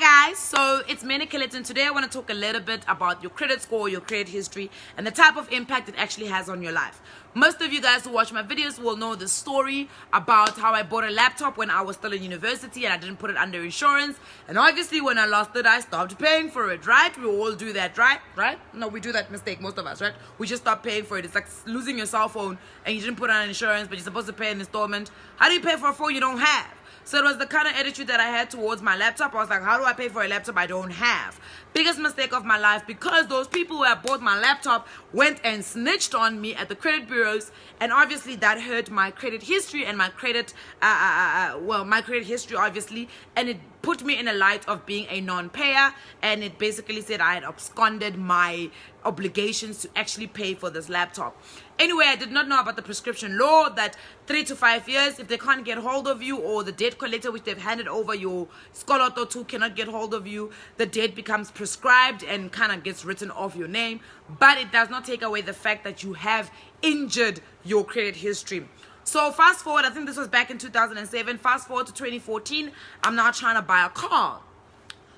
Hi guys, so it's Manny Killet, and today I want to talk a little bit about your credit score, your credit history, and the type of impact it actually has on your life. Most of you guys who watch my videos will know the story about how I bought a laptop when I was still in university and I didn't put it under insurance. And obviously when I lost it, I stopped paying for it, right? We all do that, right? No, we do that mistake, most of us, right? We just stop paying for it. It's like losing your cell phone and you didn't put it on insurance, but you're supposed to pay an installment. How do you pay for a phone you don't have? So it was the kind of attitude that I had towards my laptop. I was like, how do I pay for a laptop I don't have? Biggest mistake of my life, because those people who had bought my laptop went and snitched on me at the credit bureaus, and obviously that hurt my credit history and my credit, my credit history obviously, and it put me in a light of being a non-payer, and it basically said I had absconded my obligations to actually pay for this laptop. Anyway, I did not know about the prescription law that 3 to 5 years, if they can't get hold of you, or the debt collector which they've handed over your skoloto to cannot get hold of you, the debt becomes prescribed and kind of gets written off your name. But it does not take away the fact that you have injured your credit history. So fast forward, I think this was back in 2007, fast forward to 2014, I'm now trying to buy a car.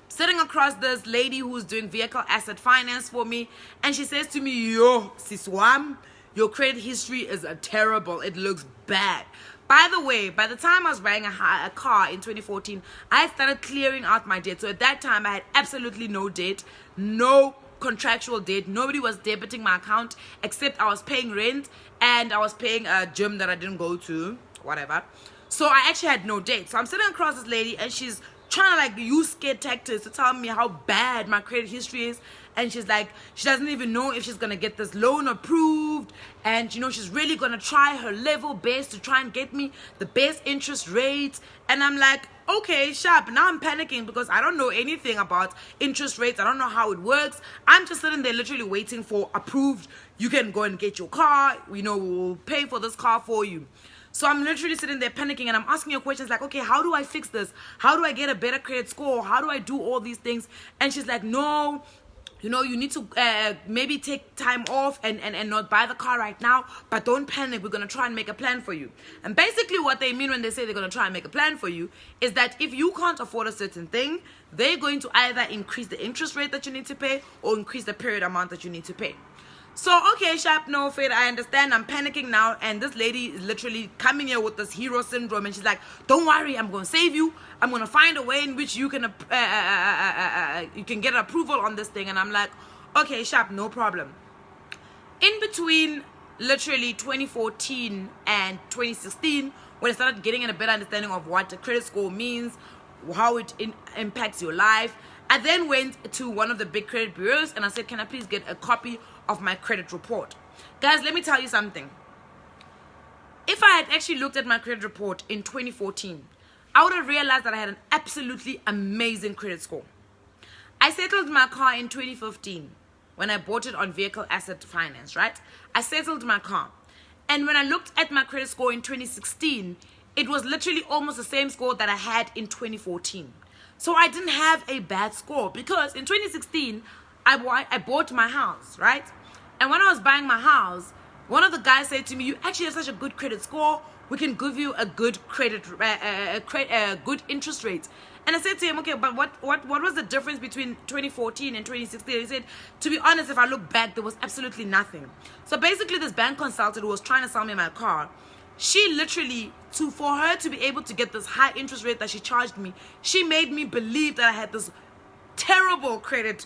Sitting across this lady who's doing vehicle asset finance for me, and she says to me, yo, siswam, your credit history is terrible. It looks bad. By the way, by the time I was buying a car in 2014, I started clearing out my debt. So at that time, I had absolutely no debt, no contractual debt. Nobody was debiting my account except I was paying rent and I was paying a gym that I didn't go to, whatever. So I actually had no debt. So I'm sitting across this lady and she's trying to like use scare tactics to tell me how bad my credit history is. And she's like, she doesn't even know if she's gonna get this loan approved, and you know, she's really gonna try her level best to try and get me the best interest rates. And I'm like, okay, sharp. Now I'm panicking because I don't know anything about interest rates. I don't know how it works. I'm just sitting there literally waiting for approved, you can go and get your car, you know, we'll pay for this car for you. So I'm literally sitting there panicking, and I'm asking her questions like, okay, how do I fix this? How do I get a better credit score? How do I do all these things? And she's like, no, you know, you need to maybe take time off and not buy the car right now, but don't panic. We're going to try and make a plan for you. And basically what they mean when they say they're going to try and make a plan for you is that if you can't afford a certain thing, they're going to either increase the interest rate that you need to pay or increase the period amount that you need to pay. So, okay, sharp, no, Fade, I understand. I'm panicking now, and this lady is literally coming here with this hero syndrome, and she's like, don't worry, I'm going to save you. I'm going to find a way in which you can get approval on this thing. And I'm like, okay, sharp, no problem. In between literally 2014 and 2016, when I started getting a better understanding of what the credit score means, how it impacts your life, I then went to one of the big credit bureaus and I said, can I please get a copy of my credit report? Guys, let me tell you something. If I had actually looked at my credit report in 2014, I would have realized that I had an absolutely amazing credit score. I settled my car in 2015 when I bought it on vehicle asset finance, right? I settled my car. And when I looked at my credit score in 2016, it was literally almost the same score that I had in 2014. So I didn't have a bad score because in 2016, I bought my house, right? And when I was buying my house, one of the guys said to me, you actually have such a good credit score. We can give you a good good interest rate. And I said to him, okay, but what was the difference between 2014 and 2016? He said, to be honest, if I look back, there was absolutely nothing. So basically this bank consultant who was trying to sell me my car, she literally, for her to be able to get this high interest rate that she charged me, she made me believe that I had this terrible credit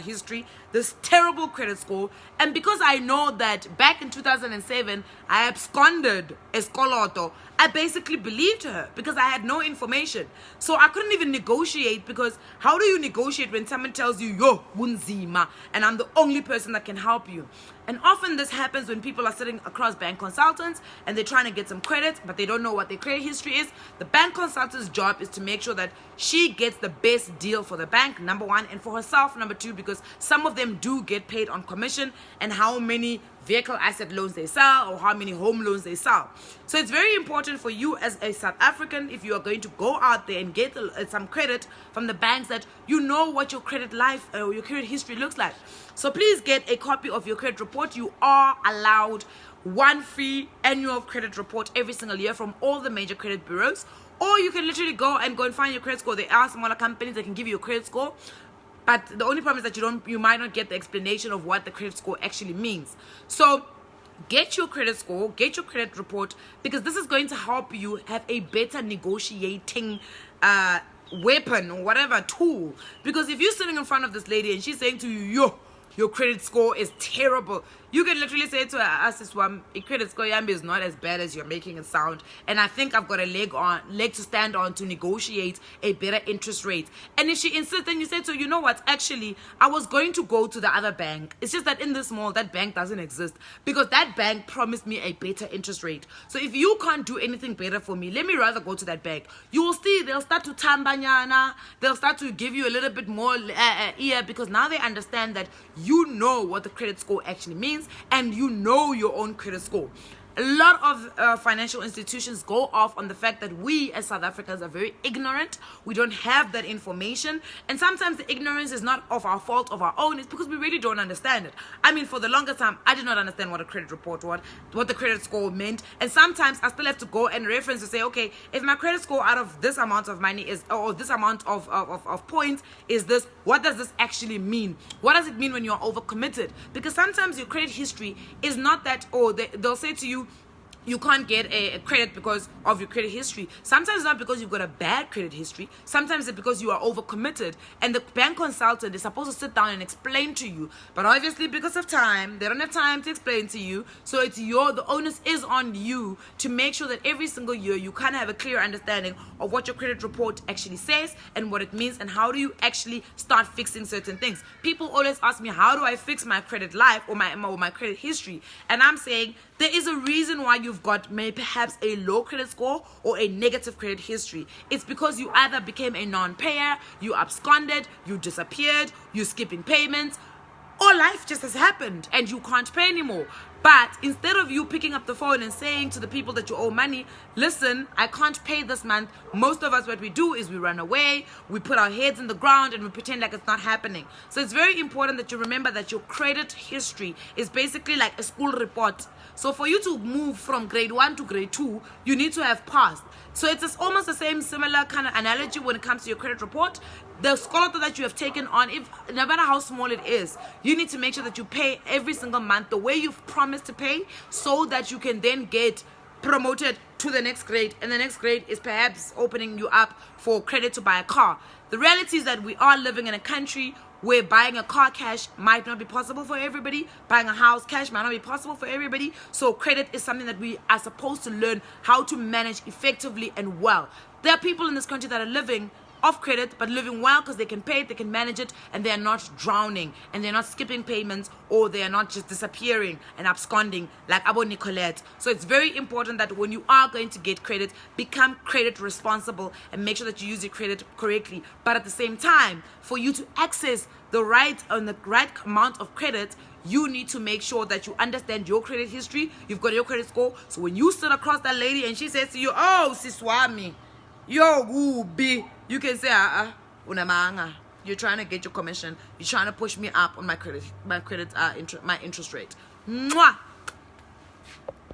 history, this terrible credit score. And because I know that back in 2007, I absconded skoloto, I basically believed her because I had no information. So I couldn't even negotiate, because how do you negotiate when someone tells you, yo, bunzima, and I'm the only person that can help you? And often this happens when people are sitting across bank consultants and they're trying to get some credit, but they don't know what their credit history is. The bank consultant's job is to make sure that she gets the best deal for the bank, number one, and for herself, number two, because some of them do get paid on commission and how many vehicle asset loans they sell or how many home loans they sell. So it's very important for you as a South African, if you are going to go out there and get some credit from the banks, that you know what your credit life or your credit history looks like. So please get a copy of your credit report. You are allowed one free annual credit report every single year from all the major credit bureaus. Or you can literally go and find your credit score. There are smaller companies that can give you a credit score. But the only problem is that you might not get the explanation of what the credit score actually means. So get your credit score, get your credit report, because this is going to help you have a better negotiating weapon or whatever tool. Because if you're sitting in front of this lady and she's saying to you, yo, your credit score is terrible, you can literally say to her, Asiswam, a credit score yambi is not as bad as you're making it sound, and I think I've got a leg to stand on to negotiate a better interest rate. And if she insists, then you say to her, you know what, actually I was going to go to the other bank, it's just that in this mall that bank doesn't exist, because that bank promised me a better interest rate. So if you can't do anything better for me, let me rather go to that bank. You will see they'll start to tambanyana, they'll start to give you a little bit more ear, because now they understand that you know what the credit score actually means, and you know your own credit score. A lot of financial institutions go off on the fact that we as South Africans are very ignorant. We don't have that information. And sometimes the ignorance is not of our fault, of our own. It's because we really don't understand it. I mean, for the longest time, I did not understand what a credit report was, what the credit score meant. And sometimes I still have to go and reference to say, okay, if my credit score out of this amount of money is, or this amount of points is this, what does this actually mean? What does it mean when you're overcommitted? Because sometimes your credit history is not that, or they'll say to you, you can't get a credit because of your credit history. Sometimes it's not because you've got a bad credit history. Sometimes it's because you are overcommitted. And the bank consultant is supposed to sit down and explain to you. But obviously, because of time, they don't have time to explain to you. So it's the onus is on you to make sure that every single year you kind of have a clear understanding of what your credit report actually says and what it means, and how do you actually start fixing certain things. People always ask me, how do I fix my credit life or my credit history? And I'm saying, there is a reason why you've got perhaps a low credit score or a negative credit history. It's because you either became a non-payer, you absconded, you disappeared, you're skipping payments, or life just has happened and you can't pay anymore. But instead of you picking up the phone and saying to the people that you owe money, listen, I can't pay this month, most of us, what we do is we run away, we put our heads in the ground and we pretend like it's not happening. So it's very important that you remember that your credit history is basically like a school report. So for you to move from grade 1 to grade 2, you need to have passed. So it's almost the same similar kind of analogy when it comes to your credit report. The scholarship that you have taken on, no matter how small it is, you need to make sure that you pay every single month the way you've promised to pay, so that you can then get promoted to the next grade, and the next grade is perhaps opening you up for credit to buy a car. The reality is that we are living in a country where buying a car cash might not be possible for everybody, buying a house cash might not be possible for everybody. So credit is something that we are supposed to learn how to manage effectively and well. There are people in this country that are living off credit, but living well because they can pay it, they can manage it, and they are not drowning, and they're not skipping payments, or they are not just disappearing and absconding like Abo Nicolette. So it's very important that when you are going to get credit, become credit responsible and make sure that you use your credit correctly. But at the same time, for you to access the right amount of credit, you need to make sure that you understand your credit history, you've got your credit score. So when you sit across that lady and she says to you, oh, Siswami, yo, Ubi, you can say, unamanga. You're trying to get your commission. You're trying to push me up on my interest rate. Mwah!